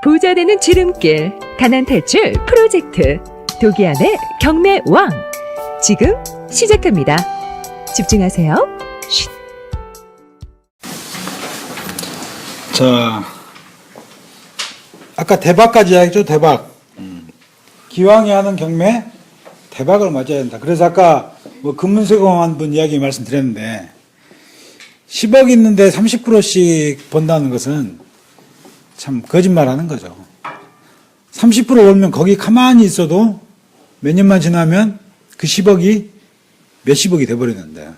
부자 되는 지름길, 가난 탈출 프로젝트 도기안의 경매 왕 지금 시작합니다. 집중하세요. 쉿. 자, 아까 대박까지 이야기했죠. 대박. 기왕에 하는 경매 대박을 맞아야 된다. 그래서 아까 뭐 금문세공한 분 이야기 말씀드렸는데 10억 있는데 30%씩 번다는 것은 참 거짓말하는 거죠. 30% 벌면 거기 가만히 있어도 몇 년만 지나면 그 10억이 몇십억이 돼버리는데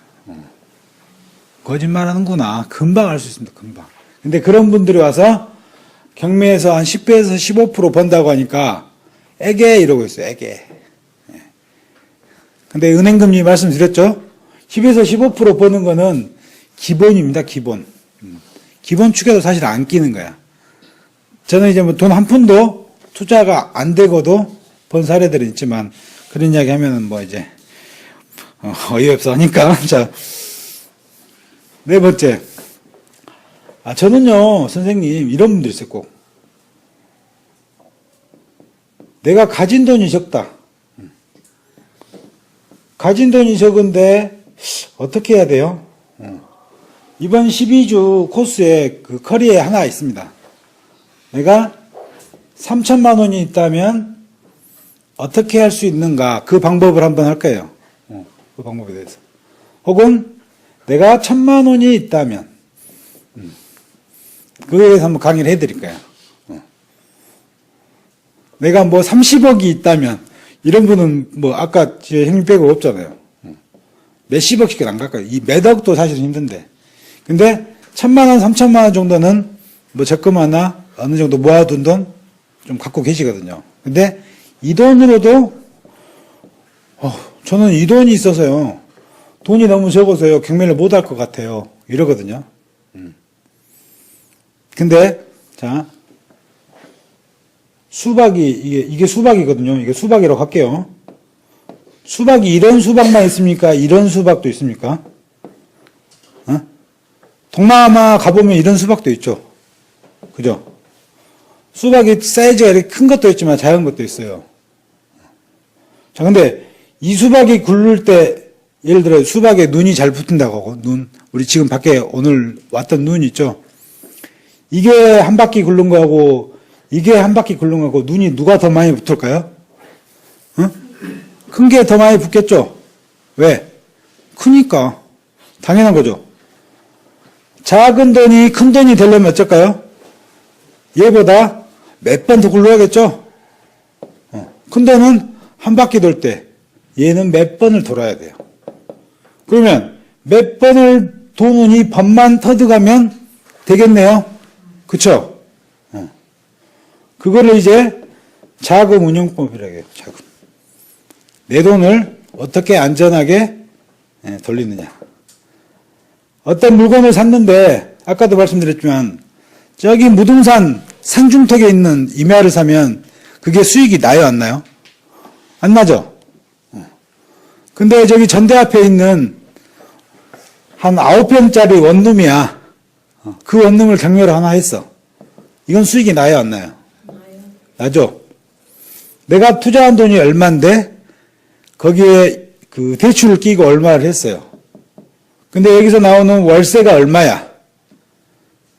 거짓말하는구나. 금방 알 수 있습니다. 금방. 근데 그런 분들이 와서 경매에서 한 10배에서 15% 번다고 하니까 애게 이러고 있어요. 애게. 근데 은행금리 말씀드렸죠? 10에서 15% 버는 거는 기본입니다. 기본. 기본 축에도 사실 안 끼는 거야. 저는 이제 뭐 돈 한 푼도 투자가 안 되고도 번 사례들은 있지만 그런 이야기 하면은 뭐 이제 어이없어 하니까. 자, 네 번째. 저는요, 선생님, 이런 분들 있어요, 꼭. 내가 가진 돈이 적다. 가진 돈이 적은데, 어떻게 해야 돼요? 이번 12주 코스에 그 커리에 하나 있습니다. 내가 3천만 원이 있다면, 어떻게 할 수 있는가, 그 방법을 한번 할 거예요. 그 방법에 대해서. 혹은, 내가 1,000만 원이 있다면, 그거에 대해서 한번 강의를 해드릴 거예요. 내가 뭐 30억이 있다면, 이런 분은 뭐 아까 제 형님 빼고 없잖아요. 몇십억씩 안 갈까요? 이 몇 억도 사실은 힘든데. 근데 1,000만 원, 3,000만 원 정도는 뭐 적금 하나 어느 정도 모아둔 돈 좀 갖고 계시거든요. 근데 이 돈으로도, 저는 이 돈이 있어서요. 돈이 너무 적어서요. 경매를 못 할 것 같아요. 이러거든요. 근데, 자, 수박이, 이게 수박이거든요. 이게 수박이라고 할게요. 수박이 이런 수박만 있습니까? 이런 수박도 있습니까? 동남아 가보면 이런 수박도 있죠. 그죠? 수박이 사이즈가 이렇게 큰 것도 있지만 작은 것도 있어요. 자, 근데 이 수박이 굴를 때, 예를 들어 수박에 눈이 잘 붙는다고 하고, 우리 지금 밖에 오늘 왔던 눈 있죠? 이게 한 바퀴 굴른 거하고 이게 한 바퀴 굴른 거하고 눈이 누가 더 많이 붙을까요? 큰 게 더 많이 붙겠죠? 왜? 크니까. 당연한 거죠. 작은 돈이 큰 돈이 되려면 어쩔까요? 얘보다 몇 번 더 굴러야겠죠? 큰 돈은 한 바퀴 돌 때 얘는 몇 번을 돌아야 돼요. 그러면 몇 번을 도는 이 번만 터득하면 되겠네요. 그쵸? 그거를 이제 자금 운용법이라고 해요. 자금. 내 돈을 어떻게 안전하게 돌리느냐. 어떤 물건을 샀는데 아까도 말씀드렸지만 저기 무등산 산중턱에 있는 임야를 사면 그게 수익이 나요, 안 나요? 안 나죠? 근데 저기 전대 앞에 있는 한 9평짜리 원룸이야. 그 원룸을 경매를 하나 했어. 이건 수익이 나요, 안 나요? 나죠? 내가 투자한 돈이 얼마인데, 거기에 그 대출을 끼고 얼마를 했어요. 근데 여기서 나오는 월세가 얼마야?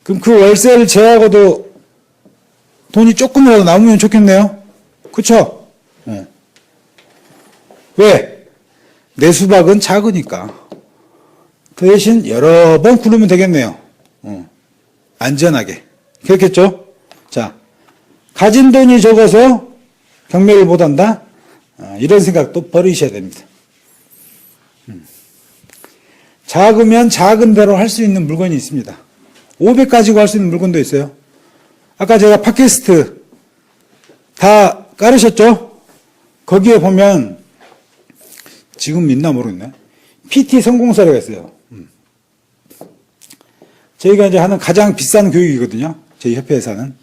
그럼 그 월세를 제하고도 돈이 조금이라도 남으면 좋겠네요? 그쵸? 왜? 내 수박은 작으니까. 그 대신 여러 번 굴르면 되겠네요. 안전하게. 그렇겠죠? 자, 가진 돈이 적어서 경매를 못한다? 이런 생각도 버리셔야 됩니다. 작으면 작은 대로 할 수 있는 물건이 있습니다. 500 가지고 할 수 있는 물건도 있어요. 아까 제가 팟캐스트 다 깔으셨죠? 거기에 보면 지금 있나 모르겠네. PT 성공 사례가 있어요. 저희가 이제 하는 가장 비싼 교육이거든요. 저희 협회에서 하는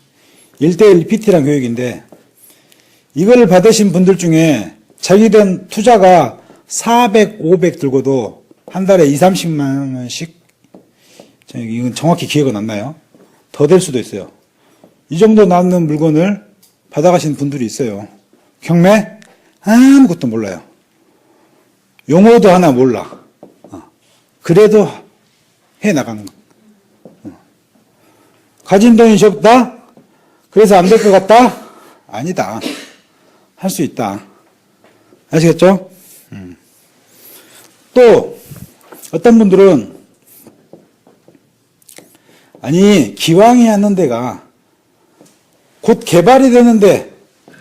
1:1 PT란 교육인데 이거를 받으신 분들 중에 자기들 투자가 400, 500 들고도 한 달에 2, 30만 원씩 이건 정확히 기억은 안 나요. 더 될 수도 있어요. 이 정도 남는 물건을 받아가신 분들이 있어요. 경매? 아무것도 몰라요. 용어도 하나 몰라. 그래도 해 나가는 거. 가진 돈이 적다? 그래서 안 될 것 같다? 아니다. 할 수 있다. 아시겠죠? 또 어떤 분들은 아니 기왕이 하는 데가 곧 개발이 되는데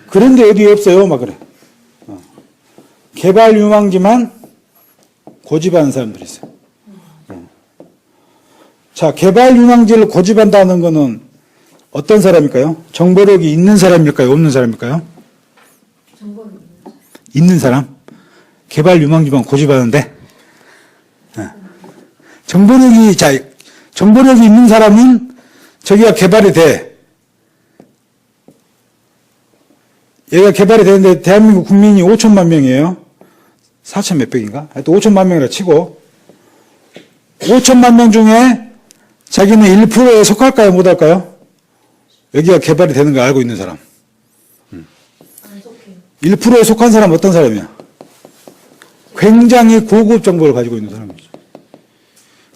그런 데 어디 없어요? 막 그래. 개발 유망지만 고집하는 사람들이 있어요. 자, 개발 유망지를 고집한다는 것은 어떤 사람일까요? 정보력이 있는 사람일까요? 없는 사람일까요? 있는 사람? 개발 유망지만 고집하는데? 정보력이 있는 사람은 저기가 개발이 돼. 얘가 개발이 되는데 대한민국 국민이 5천만 명이에요. 4천 몇백인가? 하여튼 5천만 명이라 치고 5천만 명 중에 자기는 1%에 속할까요? 못할까요? 여기가 개발이 되는 걸 알고 있는 사람. 1%에 속한 사람 어떤 사람이야? 굉장히 고급 정보를 가지고 있는 사람이죠.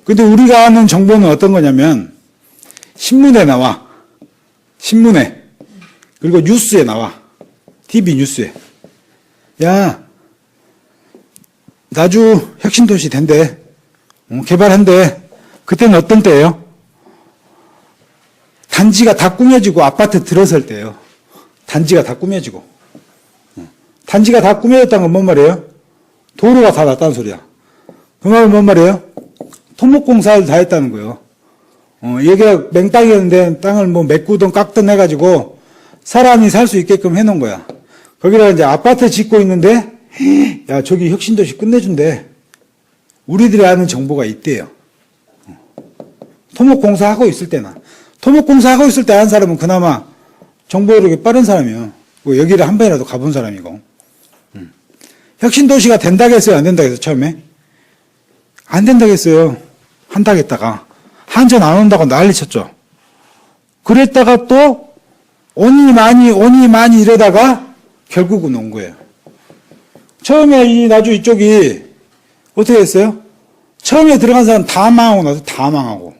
근데 우리가 아는 정보는 어떤 거냐면 신문에 나와. 신문에. 그리고 뉴스에 나와. TV 뉴스에. 야, 나주 혁신도시 된대. 개발한대. 그때는 어떤 때예요? 단지가 다 꾸며지고 아파트 들어설 때예요. 단지가 다 꾸며지고. 단지가 다 꾸며졌다는 건 뭔 말이에요? 도로가 다 났다는 소리야. 그 말은 뭔 말이에요? 토목공사를 다 했다는 거예요. 여기가 맹땅이었는데 땅을 뭐 메꾸든 깎든 해가지고 사람이 살 수 있게끔 해놓은 거야. 거기다 이제 아파트 짓고 있는데, 야, 저기 혁신도시 끝내준대. 우리들이 아는 정보가 있대요. 토목공사 하고 있을 때나. 토목공사 하고 있을 때 한 사람은 그나마 정보력이 빠른 사람이에요. 뭐 여기를 한 번이라도 가본 사람이고. 혁신도시가 된다고 했어요? 안 된다고 했어요? 처음에? 안 된다고 했어요. 한다고 했다가. 한전 안 온다고 난리 쳤죠. 그랬다가 또 오니 많이 이러다가 결국은 온 거예요. 처음에 이 나주 이쪽이 어떻게 했어요? 처음에 들어간 사람 다 망하고 나서 다 망하고.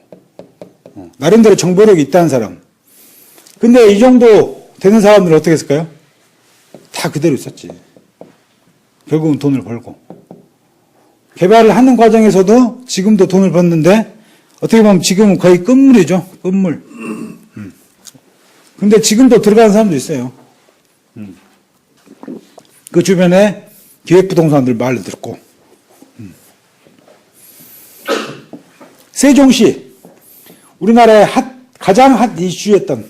나름대로 정보력이 있다는 사람. 근데 이 정도 되는 사람들은 어떻게 했을까요? 다 그대로 있었지. 결국은 돈을 벌고. 개발을 하는 과정에서도 지금도 돈을 벌는데 어떻게 보면 지금은 거의 끝물이죠. 끝물. 근데 지금도 들어가는 사람도 있어요. 그 주변에 기획부동산들 말을 듣고. 세종시. 우리나라의 가장 핫 이슈였던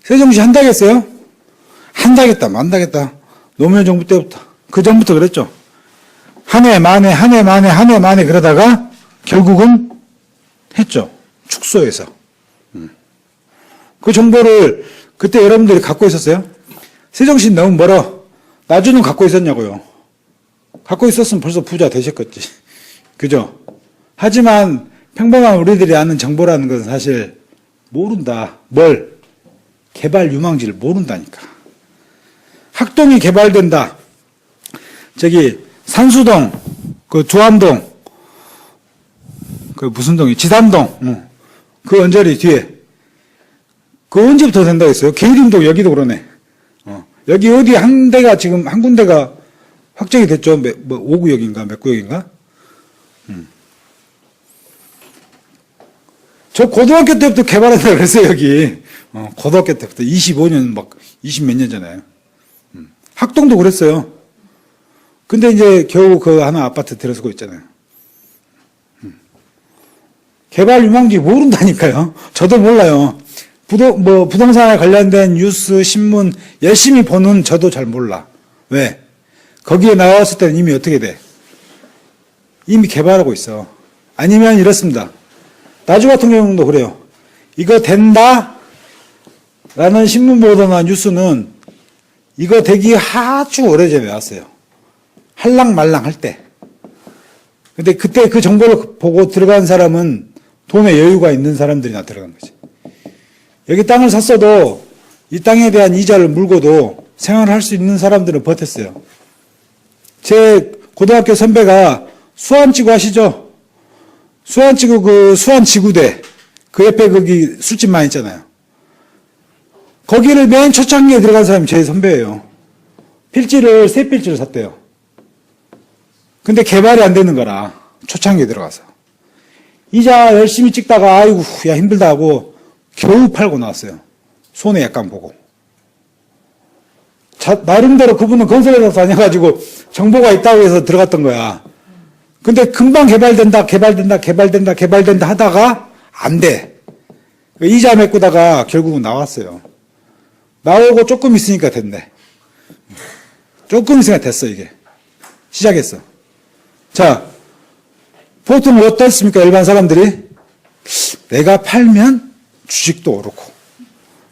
세종시 한다겠어요? 한다겠다, 만다겠다. 노무현 정부 때부터. 그 전부터 그랬죠. 한 해 만에 그러다가 결국은 했죠. 축소해서. 그 정보를 그때 여러분들이 갖고 있었어요? 세종시는 너무 멀어. 나주는 갖고 있었냐고요. 갖고 있었으면 벌써 부자 되셨겠지. 그죠? 하지만 평범한 우리들이 아는 정보라는 것은 사실 모른다. 뭘? 개발 유망지를 모른다니까. 학동이 개발된다. 저기 산수동, 그 두암동, 그 무슨 동이? 지담동, 그 언저리 뒤에. 그 언제부터 된다고 했어요? 계림동 여기도 그러네. 여기 어디 한 대가 지금 한 군데가 확정이 됐죠. 뭐 5구역인가 몇 구역인가? 저 고등학교 때부터 개발한다고 그랬어요, 여기. 고등학교 때부터 25년 막 20 몇 년 전에. 학동도 그랬어요. 근데 이제 겨우 그 하나 아파트 들어서고 있잖아요. 개발 유망지 모른다니까요. 저도 몰라요. 부동산에 관련된 뉴스, 신문 열심히 보는 저도 잘 몰라. 왜? 거기에 나왔을 때는 이미 어떻게 돼? 이미 개발하고 있어. 아니면 이렇습니다. 나주 같은 경우도 그래요. 이거 된다? 라는 신문 보도나 뉴스는 이거 되기 아주 오래전에 왔어요. 할랑말랑 할 때. 근데 그때 그 정보를 보고 들어간 사람은 돈에 여유가 있는 사람들이나 들어간 거지. 여기 땅을 샀어도 이 땅에 대한 이자를 물고도 생활할 수 있는 사람들은 버텼어요. 제 고등학교 선배가 수안지구 아시죠? 수안지구 그 수안지구대 그 옆에 거기 술집 많이 있잖아요. 거기를 맨 초창기에 들어간 사람이 제 선배예요. 필지를 세 필지를 샀대요. 근데 개발이 안 되는 거라 초창기에 들어가서 이자 열심히 찍다가 아이고 야 힘들다 하고 겨우 팔고 나왔어요. 손해 약간 보고. 나름대로 그분은 건설회사 다녀가지고 정보가 있다고 해서 들어갔던 거야. 근데 금방 개발된다 하다가 안 돼. 이자 메꾸다가 결국은 나왔어요. 나오고 조금 있으니까 됐네. 조금 있으니까 됐어, 이게. 시작했어. 자, 보통 어떻습니까, 일반 사람들이? 내가 팔면 주식도 오르고,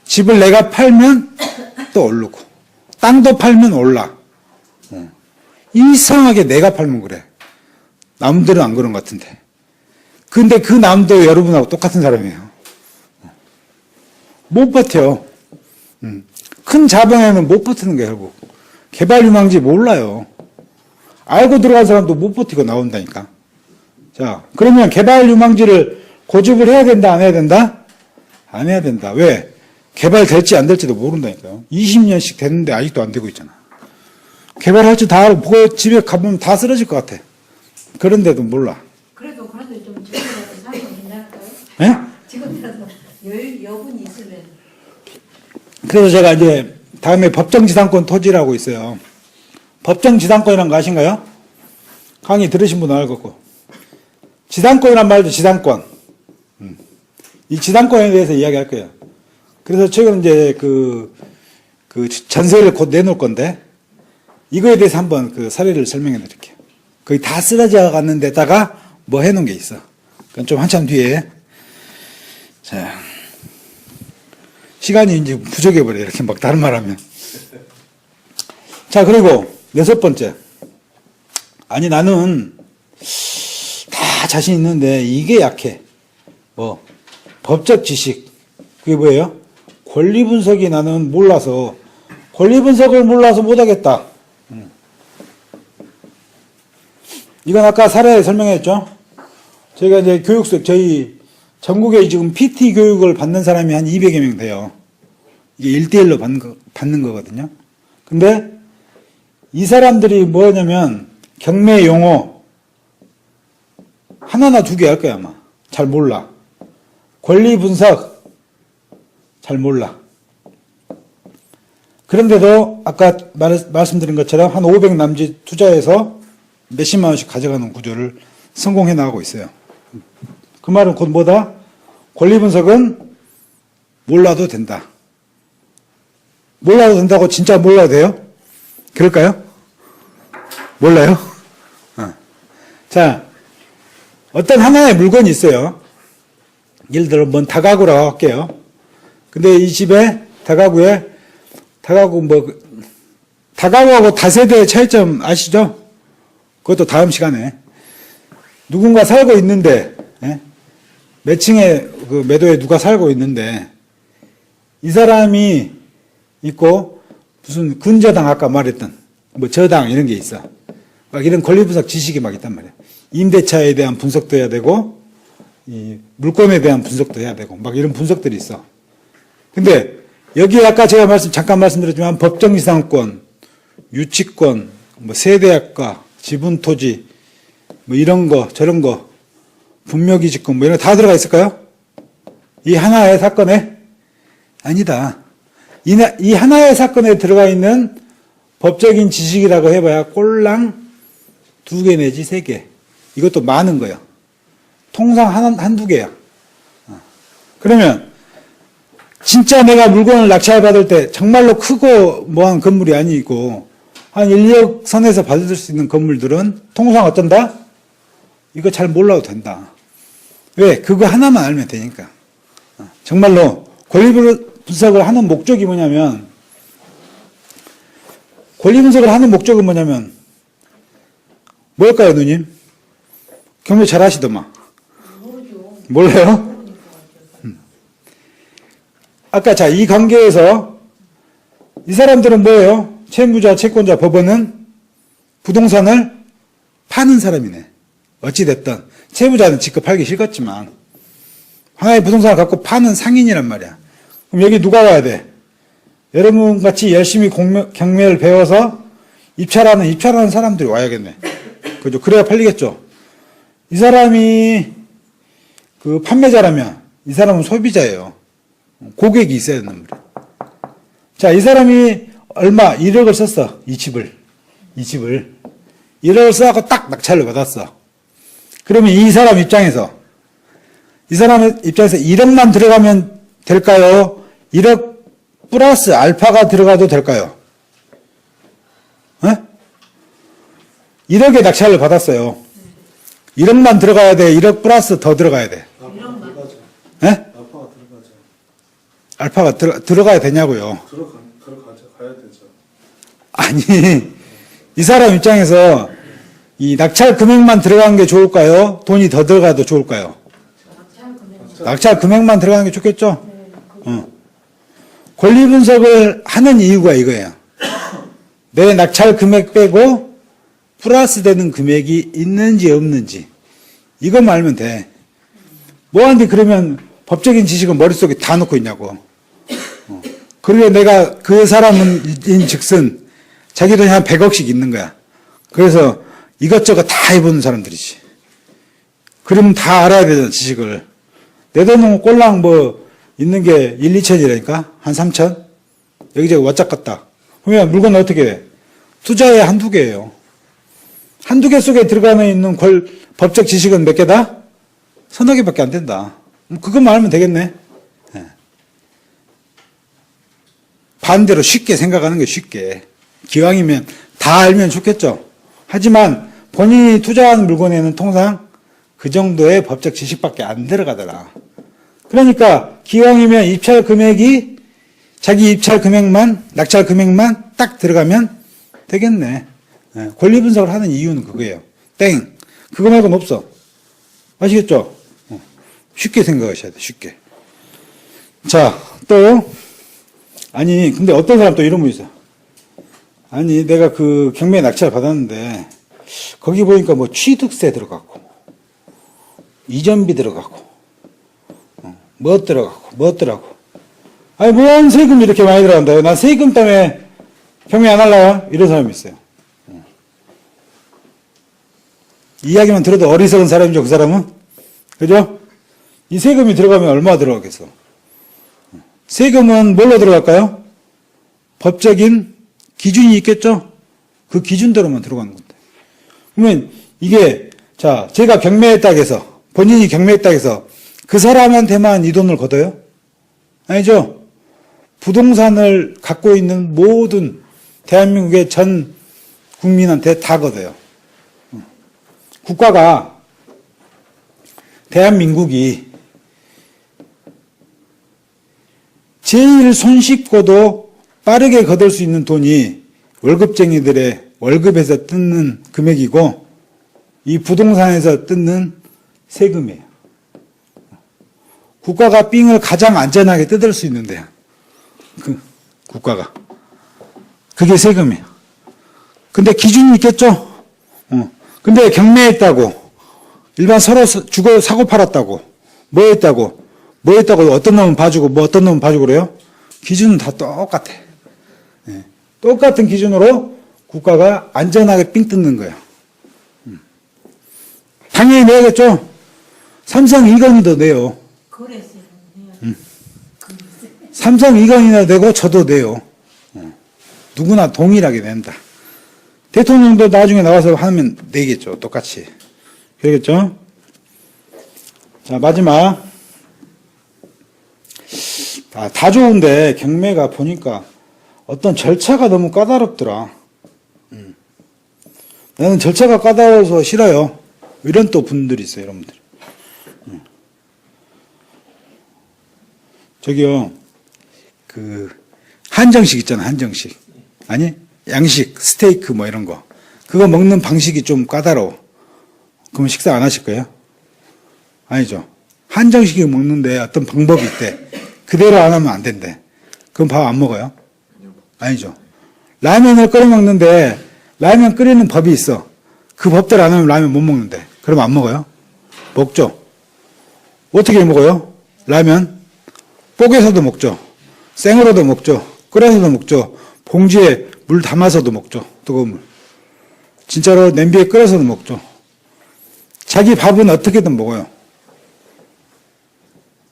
집을 내가 팔면 또 오르고, 땅도 팔면 올라. 이상하게 내가 팔면 그래. 남들은 안 그런 것 같은데. 근데 그 남도 여러분하고 똑같은 사람이에요. 못 버텨. 큰 자본에는 못 버티는 거예요, 결국. 개발 유망지 몰라요. 알고 들어간 사람도 못 버티고 나온다니까. 자, 그러면 개발 유망지를 고집을 해야 된다, 안 해야 된다? 안 해야 된다. 왜? 개발될지 안 될지도 모른다니까요. 20년씩 됐는데 아직도 안 되고 있잖아. 개발할 줄 다 알고 집에 가보면 다 쓰러질 것 같아. 그런데도 몰라. 그래도 좀 지금이라도 사면 괜찮을까요? 예? 지금이라도 여분이 있으면. 그래서 제가 이제 다음에 법정지상권 토지라고 있어요. 법정지상권이란 거 아신가요? 강의 들으신 분은 알 거고. 지상권이란 말도 지상권. 이 지상권에 대해서 이야기할 거예요. 그래서 최근 이제 그 전세를 곧 내놓을 건데, 이거에 대해서 한번 그 사례를 설명해 드릴게요. 거의 다 쓰러져 갔는 데다가 뭐 해놓은 게 있어. 그건 좀 한참 뒤에. 자. 시간이 이제 부족해버려요. 이렇게 막 다른 말 하면. 자, 그리고 6번째. 아니, 나는 다 자신 있는데 이게 약해. 뭐, 법적 지식. 그게 뭐예요? 권리 분석이 나는 몰라서, 권리 분석을 몰라서 못하겠다. 이건 아까 사례 설명했죠? 저희가 이제 저희 전국에 지금 PT 교육을 받는 사람이 한 200여 명 돼요. 이게 1대1로 받는 거거든요. 근데 이 사람들이 뭐냐면 경매 용어 하나나 두 개 할 거야, 아마. 잘 몰라. 권리 분석 잘 몰라. 그런데도 아까 말씀드린 것처럼 한 500 남짓 투자해서 몇십만 원씩 가져가는 구조를 성공해 나가고 있어요. 그 말은 곧 뭐다? 권리 분석은 몰라도 된다. 몰라도 된다고 진짜 몰라도 돼요? 그럴까요? 몰라요? 자, 어떤 하나의 물건이 있어요. 예를 들어, 뭔 다가구라고 할게요. 근데 이 집에, 다가구하고 다세대의 차이점 아시죠? 그것도 다음 시간에. 누군가 살고 있는데, 몇 층에 그 매도에 누가 살고 있는데 이 사람이 있고 무슨 근저당 아까 말했던 뭐 저당 이런 게 있어. 막 이런 권리 분석 지식이 막 있단 말이야. 임대차에 대한 분석도 해야 되고 이 물건에 대한 분석도 해야 되고 막 이런 분석들이 있어. 근데 여기 아까 제가 잠깐 말씀드렸지만 법정지상권, 유치권, 뭐 세대학과, 지분토지 뭐 이런 거 저런 거 분묘기지권 뭐 이런 거 다 들어가 있을까요? 이 하나의 사건에? 아니다. 이 하나의 사건에 들어가 있는 법적인 지식이라고 해봐야 꼴랑 2개 내지 3개. 이것도 많은 거야. 통상 한두 개야. 그러면 진짜 내가 물건을 낙찰 받을 때 정말로 크고 뭐한 건물이 아니고 한 1억 선에서 받을 수 있는 건물들은 통상 어떤다? 이거 잘 몰라도 된다. 왜? 그거 하나만 알면 되니까. 정말로 권리 분석을 하는 목적이 뭐냐면 뭘까요, 누님? 경매 잘 하시더만. 몰라요? 아까 자, 이 관계에서 이 사람들은 뭐예요? 채무자, 채권자, 법원은 부동산을 파는 사람이네. 어찌됐든 채무자는 직접 팔기 싫겠지만 하나의 부동산을 갖고 파는 상인이란 말이야. 그럼 여기 누가 와야 돼? 여러분 같이 열심히 경매를 배워서 입찰하는 사람들이 와야겠네. 그죠? 그래야 팔리겠죠. 이 사람이 그 판매자라면 이 사람은 소비자예요. 고객이 있어야 된단 말이야. 자, 이 사람이 얼마 1억을 썼어. 이 집을 1억을 써갖고 딱 낙찰을 받았어. 그러면 이 사람 입장에서 1억만 들어가면 될까요? 1억 플러스 알파가 들어가도 될까요? 1억에 낙찰을 받았어요. 1억만 들어가야 돼? 1억 플러스 더 들어가야 돼? 알파가 들어가야 되냐고요? 가야 되죠. 아니, 이 사람 입장에서 이 낙찰 금액만 들어가는 게 좋을까요? 돈이 더 들어가도 좋을까요? 낙찰 금액만 들어가는 게 좋겠죠? 권리 분석을 하는 이유가 이거예요. 내 낙찰 금액 빼고 플러스 되는 금액이 있는지 없는지 이것만 알면 돼. 뭐하는데 그러면 법적인 지식은 머릿속에 다 놓고 있냐고. 그리고 내가 그 사람인 즉슨 자기 돈이 한 100억씩 있는 거야. 그래서 이것저것 다 해보는 사람들이지. 그러면 다 알아야 되잖아, 지식을. 내 돈은 꼴랑 뭐 있는 게 1, 2천이라니까? 한 3천? 여기저기 왔짝 갔다. 그러면 물건은 어떻게 해? 투자에 한두 개예요. 한두 개 속에 들어가는 있는 법적 지식은 몇 개다? 서너 개밖에 안 된다. 그것만 알면 되겠네. 네. 반대로 쉽게 생각하는 게 쉽게. 기왕이면 다 알면 좋겠죠. 하지만 본인이 투자하는 물건에는 통상 그 정도의 법적 지식밖에 안 들어가더라. 그러니까 기왕이면 입찰 금액이 자기 입찰 금액만, 낙찰 금액만 딱 들어가면 되겠네. 네. 권리 분석을 하는 이유는 그거예요. 땡. 그거 말고는 없어. 아시겠죠? 쉽게 생각하셔야 돼, 쉽게. 자, 또, 아니, 근데 어떤 사람 또 이런 분 있어. 아니, 내가 그 경매 낙찰 받았는데, 거기 보니까 뭐 취득세 들어갔고, 이전비 들어갔고, 뭐 들어가고. 아니, 뭔 세금이 이렇게 많이 들어간다요? 나 세금 때문에 경매 안 할래요? 이런 사람이 있어요. 이야기만 들어도 어리석은 사람이죠, 그 사람은? 그죠? 이 세금이 들어가면 얼마 들어가겠어? 세금은 뭘로 들어갈까요? 법적인 기준이 있겠죠? 그 기준대로만 들어가는 건데. 그러면 이게, 자, 제가 경매했다 해서, 본인이 국민이 경매했다 해서 그 사람한테만 이 돈을 걷어요? 아니죠? 부동산을 갖고 있는 모든 대한민국의 전 국민한테 다 걷어요. 국가가, 대한민국이 제일 손쉽고도 빠르게 걷을 수 있는 돈이 월급쟁이들의 월급에서 뜯는 금액이고 이 부동산에서 뜯는 세금이에요. 국가가 삥을 가장 안전하게 뜯을 수 있는데요. 국가가. 그게 세금이에요. 근데 기준이 있겠죠? 근데 경매했다고, 일반 서로 주고 사고 팔았다고, 뭐 했다고, 어떤 놈은 봐주고, 뭐 어떤 놈은 봐주고 그래요? 기준은 다 똑같아. 네. 똑같은 기준으로 국가가 안전하게 삥 뜯는 거예요. 당연히 내야겠죠? 삼성 이건희도 내요. 그랬어요. 삼성 이건희도 내고 저도 내요. 누구나 동일하게 낸다. 대통령도 나중에 나와서 하면 내겠죠. 똑같이. 그러겠죠? 자, 마지막. 다 좋은데 경매가 보니까 어떤 절차가 너무 까다롭더라. 나는 절차가 까다로워서 싫어요. 이런 또 분들이 있어요, 여러분들. 저기요, 한정식 있잖아, 한정식. 아니? 양식, 스테이크 뭐 이런 거. 그거 먹는 방식이 좀 까다로워. 그러면 식사 안 하실 거예요? 아니죠. 한정식이 먹는데 어떤 방법이 있대. 그대로 안 하면 안 된대. 그럼 밥 안 먹어요? 아니죠. 라면을 끓여 먹는데 라면 끓이는 법이 있어. 그 법대로 안 하면 라면 못 먹는데. 그럼 안 먹어요? 먹죠. 어떻게 먹어요? 라면 뽀개서도 먹죠. 생으로도 먹죠. 끓여서도 먹죠. 봉지에 물 담아서도 먹죠. 뜨거운 물. 진짜로 냄비에 끓여서도 먹죠. 자기 밥은 어떻게든 먹어요.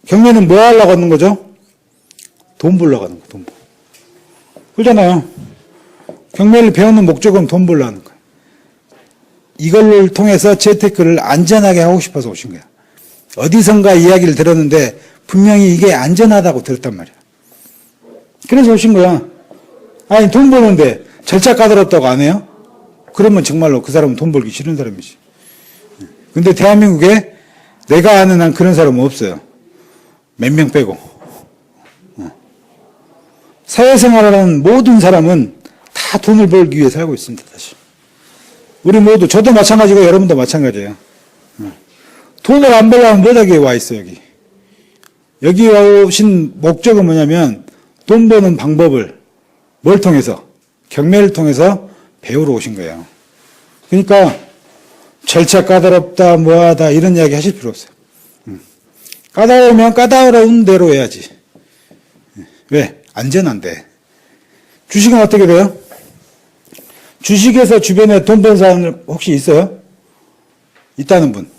경매는 뭐 하려고 하는 거죠? 돈 벌려고 하는 거예요. 돈 벌. 그러잖아요. 경매를 배우는 목적은 돈 벌려고 하는 거예요. 이걸 통해서 재테크를 안전하게 하고 싶어서 오신 거야. 어디선가 이야기를 들었는데 분명히 이게 안전하다고 들었단 말이야. 그래서 오신 거야. 아니 돈 버는데 절차 까다롭다고 안 해요? 그러면 정말로 그 사람은 돈 벌기 싫은 사람이지. 근데 대한민국에 내가 아는 한 그런 사람은 없어요. 몇 명 빼고. 사회생활을 하는 모든 사람은 다 돈을 벌기 위해 살고 있습니다. 다시. 우리 모두, 저도 마찬가지고 여러분도 마찬가지예요. 돈을 안 벌려면 뭐하게 와 있어, 여기. 여기 오신 목적은 뭐냐면 돈 버는 방법을 뭘 통해서? 경매를 통해서 배우러 오신 거예요. 그러니까 절차 까다롭다, 뭐하다 이런 이야기 하실 필요 없어요. 까다로우면 까다로운 대로 해야지. 왜? 안전한데. 주식은 어떻게 돼요? 주식에서 주변에 돈 번 사람 혹시 있어요? 있다는 분.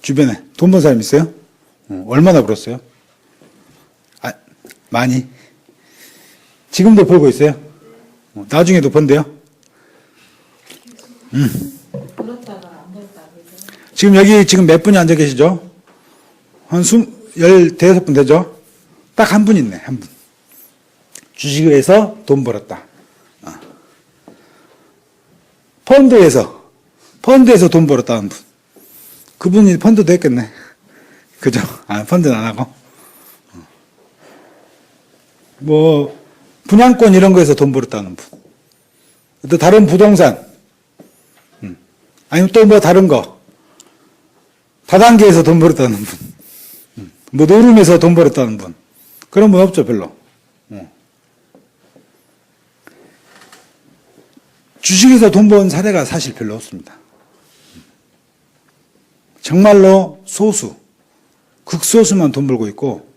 주변에 돈 번 사람 있어요? 얼마나 벌었어요? 아, 많이. 지금도 벌고 있어요? 나중에도 번대요? 벌었다가 안 벌었다 그죠? 지금 여기 지금 몇 분이 앉아 계시죠? 한 15분 되죠? 딱 한 분 있네, 한 분. 주식에서 돈 벌었다. 펀드에서 돈 벌었다는 분. 그분이 펀드도 했겠네. 그죠? 아, 펀드는 안 하고. 뭐, 분양권 이런 거에서 돈 벌었다는 분. 또 다른 부동산. 아니면 또 뭐 다른 거. 다단계에서 돈 벌었다는 분. 뭐 노름에서 돈 벌었다는 분. 그런 분 없죠, 별로. 주식에서 돈 번 사례가 사실 별로 없습니다. 정말로 소수, 극소수만 돈 벌고 있고,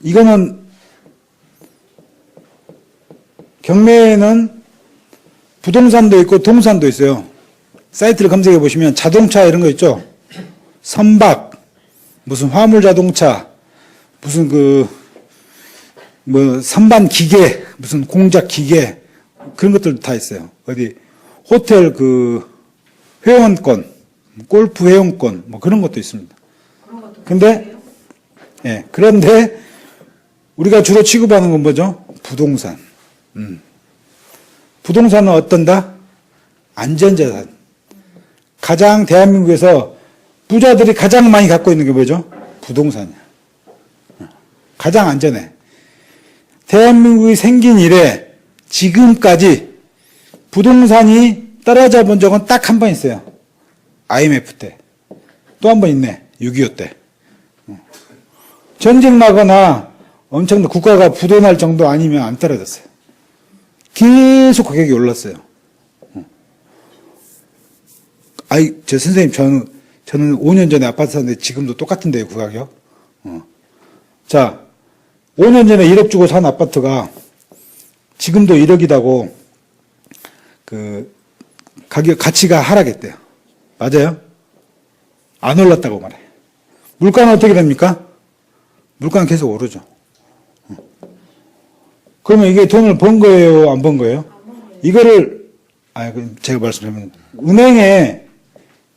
이거는 경매에는 부동산도 있고 동산도 있어요. 사이트를 검색해 보시면 자동차 이런 거 있죠? 선박, 무슨 화물 자동차, 무슨 선반 기계, 무슨 공작 기계, 그런 것들도 다 있어요. 어디, 호텔 회원권, 골프 회원권, 뭐 그런 것도 있습니다. 그런 것도 근데, 예, 그런데 우리가 주로 취급하는 건 뭐죠? 부동산. 부동산은 어떤다? 안전자산. 가장 대한민국에서 부자들이 가장 많이 갖고 있는 게 뭐죠? 부동산이야. 가장 안전해. 대한민국이 생긴 이래 지금까지 부동산이 떨어져 본 적은 딱 한 번 있어요. IMF 때. 또 한 번 있네. 6.25 때. 전쟁 나거나 엄청난 국가가 부도날 정도 아니면 안 떨어졌어요. 계속 가격이 올랐어요. 저 선생님, 저는 5년 전에 아파트 샀는데 지금도 똑같은데요, 그 가격? 자, 5년 전에 1억 주고 산 아파트가 지금도 1억이라고 가치가 하락했대요. 맞아요? 안 올랐다고 말해. 물가는 어떻게 됩니까? 물가는 계속 오르죠. 그러면 이게 돈을 번 거예요? 안 번 거예요? 이거를, 제가 말씀드리면,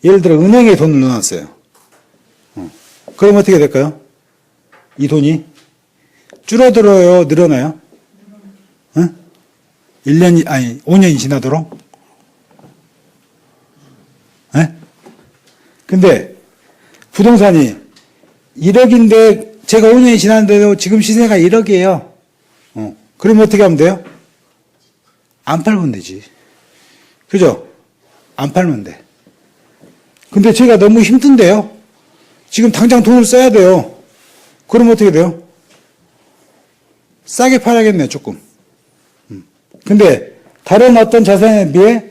예를 들어 은행에 돈을 넣어놨어요. 그럼 어떻게 될까요? 이 돈이 줄어들어요? 늘어나요? 5년이 지나도록? 근데 부동산이 1억인데 제가 5년이 지났는데도 지금 시세가 1억이에요. 그러면 어떻게 하면 돼요? 안 팔면 되지. 그죠? 안 팔면 돼. 근데 제가 너무 힘든데요? 지금 당장 돈을 써야 돼요. 그러면 어떻게 돼요? 싸게 팔아야겠네, 조금. 근데 다른 어떤 자산에 비해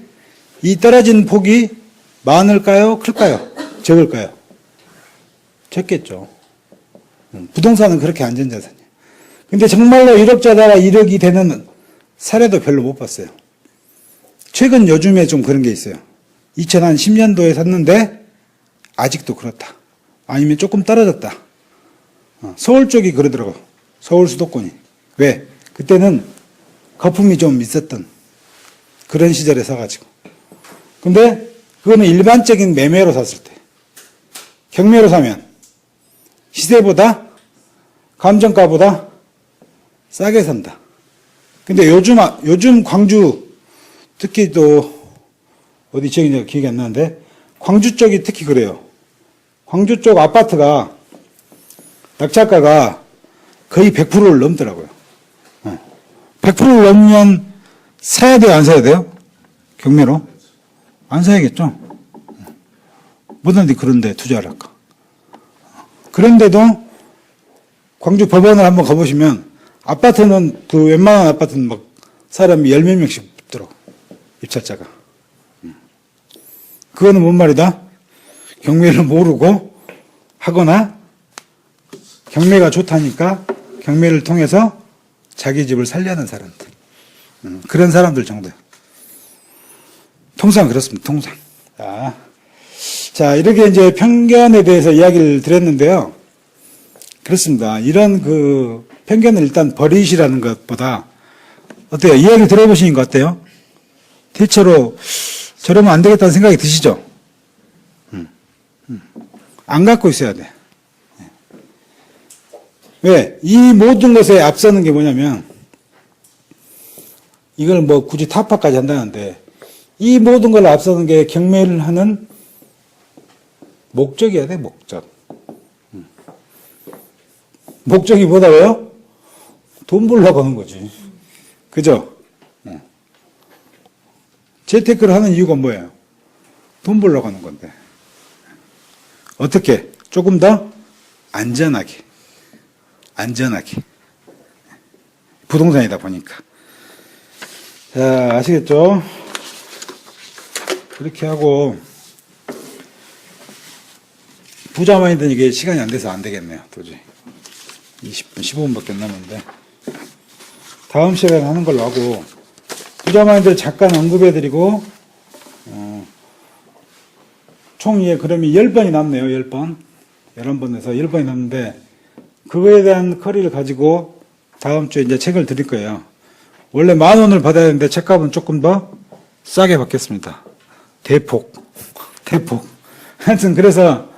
이 떨어진 폭이 많을까요? 클까요? 적을까요? 적겠죠. 부동산은 그렇게 안전자산이에요. 근데 정말로 1억짜리가 1억이 되는 사례도 별로 못 봤어요. 최근 요즘에 좀 그런 게 있어요. 2010년도에 샀는데 아직도 그렇다. 아니면 조금 떨어졌다. 서울 쪽이 그러더라고요. 서울 수도권이. 왜? 그때는 거품이 좀 있었던 그런 시절에 사가지고. 근데 그거는 일반적인 매매로 샀을 때. 경매로 사면 시세보다 감정가보다 싸게 산다. 근데 요즘 광주, 특히 또 어디 지역인지 기억이 안 나는데 광주 쪽이 특히 그래요. 광주 쪽 아파트가 낙찰가가 거의 100%를 넘더라고요. 100%를 넘으면 사야 돼요, 안 사야 돼요? 경매로? 안 사야겠죠? 뭐든지 그런데 투자를 할까? 그런데도 광주 법원을 한번 가보시면 아파트는 그 웬만한 아파트는 막 사람이 10몇 명씩 붙더라고. 입찰자가. 그거는 뭔 말이다? 경매를 모르고 하거나 경매가 좋다니까 경매를 통해서 자기 집을 살려는 사람들. 그런 사람들 정도예요. 통상 그렇습니다. 통상. 자, 이렇게 이제 편견에 대해서 이야기를 드렸는데요. 그렇습니다. 이런 그 편견을 일단 버리시라는 것보다 어때요? 이야기 들어보시는 거 어때요? 대체로 저러면 안 되겠다는 생각이 드시죠? 안 갖고 있어야 돼. 왜? 이 모든 것에 앞서는 게 뭐냐면 이걸 뭐 굳이 타파까지 한다는데 이 모든 걸 앞서는 게 경매를 하는 목적이어야 돼, 목적. 목적이 뭐다고요? 돈 벌려고 하는 거지. 그죠? 재테크를 하는 이유가 뭐예요? 돈 벌려고 하는 건데. 어떻게? 조금 더 안전하게. 부동산이다 보니까. 자, 아시겠죠? 그렇게 하고, 부자 마인드는 이게 시간이 안 돼서 안 되겠네요, 도저히. 20분, 15분밖에 안 남았는데. 다음 시간에 하는 걸로 하고, 부자 마인드를 잠깐 언급해드리고, 총 그러면 10번이 남네요, 10번. 11번에서 10번이 남는데, 그거에 대한 커리를 가지고 다음 주에 이제 책을 드릴 거예요. 원래 10,000원을 받아야 되는데 책값은 조금 더 싸게 받겠습니다. 대폭. 하여튼, 그래서,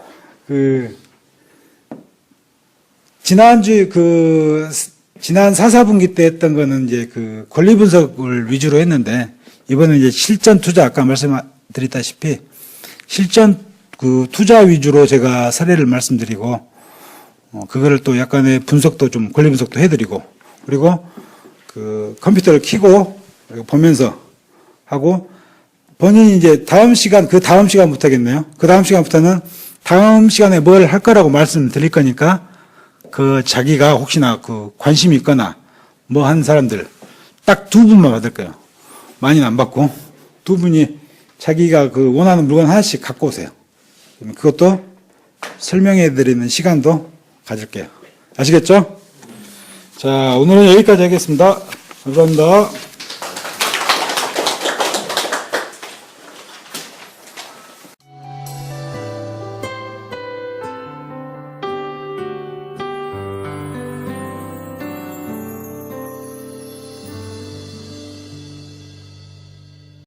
지난 4, 4분기 때 했던 거는 이제 권리 분석을 위주로 했는데, 이번에 이제 실전 투자, 아까 말씀드렸다시피, 실전 투자 위주로 제가 사례를 말씀드리고, 그거를 또 약간의 분석도 좀, 권리 분석도 해드리고, 그리고 컴퓨터를 켜고 보면서 하고, 본인이 이제 다음 시간부터겠네요. 그 다음 시간부터는 다음 시간에 뭘 할 거라고 말씀드릴 거니까, 자기가 혹시나 관심이 있거나, 뭐 한 사람들, 딱 2분만 받을 거예요. 많이는 안 받고, 2분이 자기가 원하는 물건 하나씩 갖고 오세요. 그것도 설명해 드리는 시간도 가질게요. 아시겠죠? 자, 오늘은 여기까지 하겠습니다. 감사합니다.